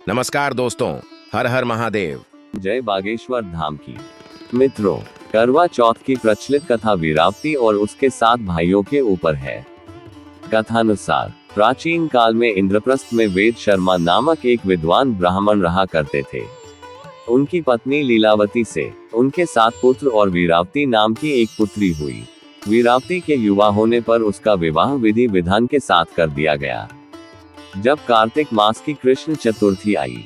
नमस्कार दोस्तों, हर हर महादेव। जय बागेश्वर धाम की। मित्रों, करवा चौथ की प्रचलित कथा वीरावती और उसके 7 भाइयों के ऊपर है। कथानुसार प्राचीन काल में इंद्रप्रस्थ में वेद शर्मा नामक एक विद्वान ब्राह्मण रहा करते थे। उनकी पत्नी लीलावती से उनके 7 पुत्र और वीरावती नाम की एक पुत्री हुई। वीरावती के युवा होने पर उसका विवाह विधि विधान के साथ कर दिया गया। जब कार्तिक मास की कृष्ण चतुर्थी आई,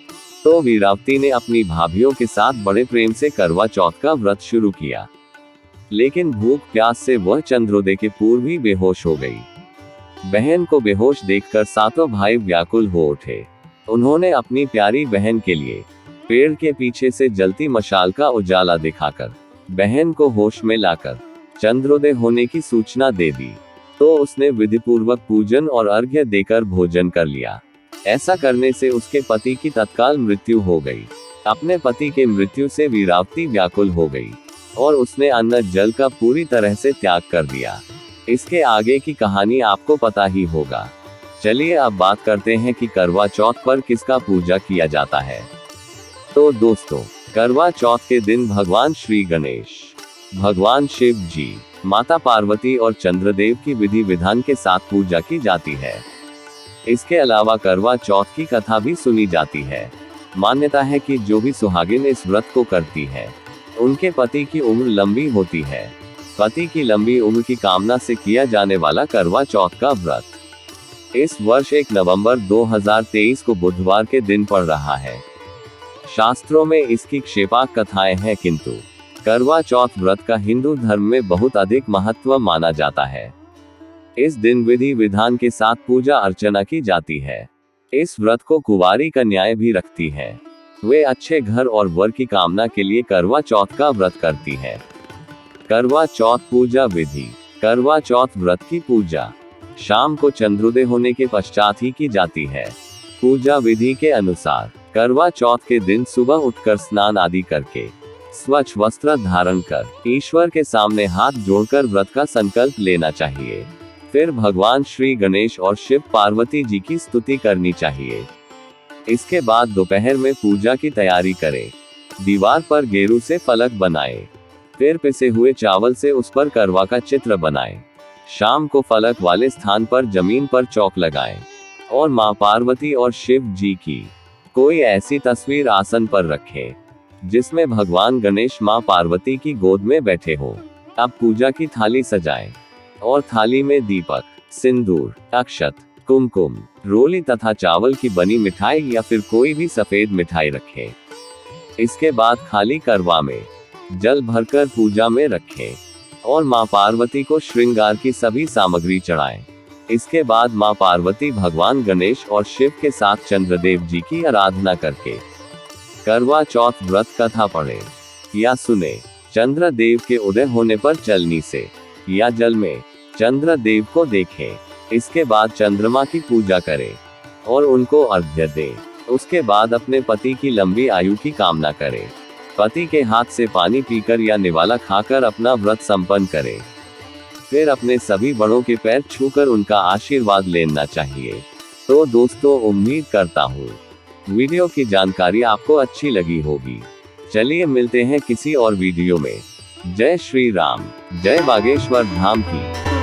तो वीरावती ने अपनी भाभियों के साथ बड़े प्रेम से करवा चौथ का व्रत शुरू किया। लेकिन भूख प्यास से वह चंद्रोदय के पूर्व ही बेहोश हो गई। बहन को बेहोश देखकर 7 भाई व्याकुल हो उठे। उन्होंने अपनी प्यारी बहन के लिए पेड़ के पीछे से जलती मशाल का उजाला दिखाकर बहन को होश में लाकर चंद्रोदय होने की सूचना दे दी। तो उसने विधिपूर्वक पूजन और अर्घ्य देकर भोजन कर लिया। ऐसा करने से उसके पति की तत्काल मृत्यु हो गई। अपने पति के मृत्यु से वीरावती व्याकुल हो गई और उसने अन्न जल का पूरी तरह से त्याग कर दिया। इसके आगे की कहानी आपको पता ही होगा। चलिए अब बात करते हैं कि करवा चौथ पर किसका पूजा किया जाता है। तो दोस्तों, करवा चौथ के दिन भगवान श्री गणेश, भगवान शिव जी, माता पार्वती और चंद्रदेव की विधि विधान के साथ पूजा की जाती है। इसके अलावा करवा चौथ की कथा भी सुनी जाती है। मान्यता है कि जो भी सुहागिन इस व्रत को करती है, उनके पति की उम्र लंबी होती है। पति की लंबी उम्र की कामना से किया जाने वाला करवा चौथ का व्रत इस वर्ष 1 नवंबर 2023 को बुधवार के दिन पड़ रहा है। शास्त्रों में इसकी क्षेपाक कथाएं हैं, किंतु करवा चौथ व्रत का हिंदू धर्म में बहुत अधिक महत्व माना जाता है। इस दिन विधि विधान के साथ पूजा अर्चना की जाती है। इस व्रत को कुंवारी कन्याएं भी रखती हैं। वे अच्छे घर और वर की कामना के लिए करवा चौथ का व्रत करती हैं। करवा चौथ पूजा विधि। करवा चौथ व्रत की पूजा शाम को चंद्रोदय होने के पश्चात ही की जाती है। पूजा विधि के अनुसार करवा चौथ के दिन सुबह उठकर स्नान आदि करके स्वच्छ वस्त्र धारण कर ईश्वर के सामने हाथ जोड़कर व्रत का संकल्प लेना चाहिए। फिर भगवान श्री गणेश और शिव पार्वती जी की स्तुति करनी चाहिए। इसके बाद दोपहर में पूजा की तैयारी करें। दीवार पर गेरू से फलक बनाएं। फिर पिसे हुए चावल से उस पर करवा का चित्र बनाएं। शाम को फलक वाले स्थान पर जमीन पर चौक लगाएं और मां पार्वती और शिव जी की कोई ऐसी तस्वीर आसन पर रखें जिसमें भगवान गणेश मां पार्वती की गोद में बैठे हो। अब पूजा की थाली सजाएं और थाली में दीपक, सिंदूर, अक्षत, कुमकुम, रोली तथा चावल की बनी मिठाई या फिर कोई भी सफेद मिठाई रखें। इसके बाद खाली करवा में जल भरकर पूजा में रखें और मां पार्वती को श्रृंगार की सभी सामग्री चढ़ाएं। इसके बाद मां पार्वती भगवान गणेश और शिव के साथ चंद्रदेव जी की आराधना करके करवा चौथ व्रत कथा पढ़े या सुने। चंद्रदेव के उदय होने पर चलनी से या जल में चंद्रदेव को देखें। इसके बाद चंद्रमा की पूजा करें और उनको अर्घ्य दें। उसके बाद अपने पति की लंबी आयु की कामना करें। पति के हाथ से पानी पीकर या निवाला खाकर अपना व्रत संपन्न करें। फिर अपने सभी बड़ों के पैर छूकर उनका आशीर्वाद लेना चाहिए। तो दोस्तों, उम्मीद करता हूँ वीडियो की जानकारी आपको अच्छी लगी होगी। चलिए मिलते हैं किसी और वीडियो में। जय श्री राम, जय बागेश्वर धाम की।